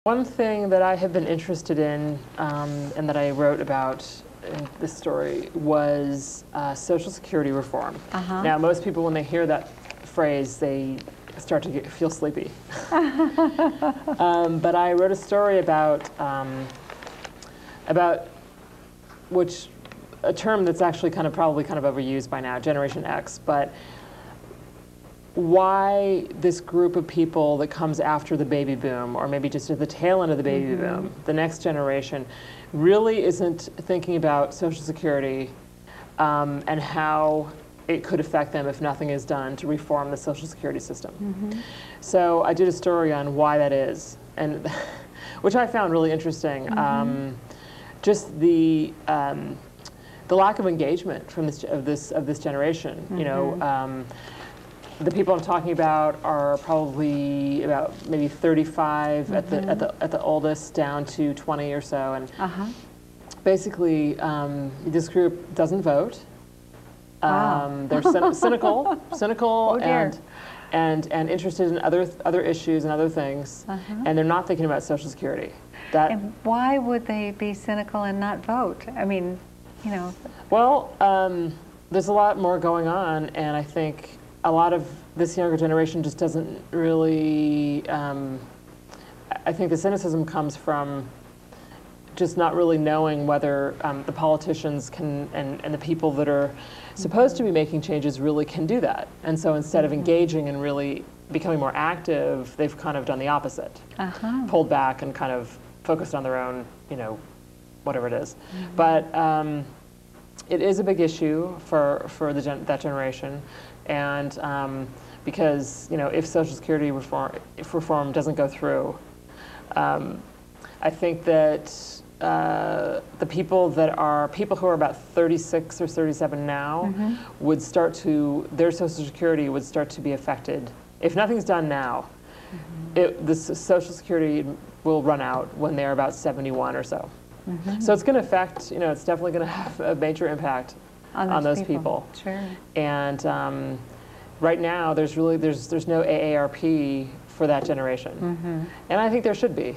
One thing that I have been interested in and that I wrote about in this story was Social Security reform. Now, most people, when they hear that phrase, they start to feel sleepy. But I wrote a story about a term that's actually probably overused by now, Generation X, but why this group of people that comes after the baby boom, or maybe just at the tail end of the baby boom, the next generation, really isn't thinking about Social Security and how it could affect them if nothing is done to reform the Social Security system. So I did a story on why that is, and which I found really interesting. Just the lack of engagement from this generation. You know, the people I'm talking about are probably about maybe 35 at the oldest, down to 20 or so, and basically this group doesn't vote. They're cynical, and interested in other issues and other things, and they're not thinking about Social Security. And why would they be cynical and not vote? I mean, you know. Well, there's a lot more going on, and I think a lot of this younger generation just doesn't really, I think the cynicism comes from just not really knowing whether the politicians can, and the people that are supposed to be making changes really can do that. And so instead of engaging and really becoming more active, they've kind of done the opposite. Pulled back and kind of focused on their own, you know, whatever it is. But it is a big issue for that generation. And because, you know, if Social Security reform doesn't go through, I think that the people who are about 36 or 37 now would start to, their Social Security would start to be affected. If nothing's done now, the Social Security will run out when they're about 71 or so. So it's going to affect, you know, it's definitely going to have a major impact on those people. Sure. And right now, there's no AARP for that generation. And I think there should be.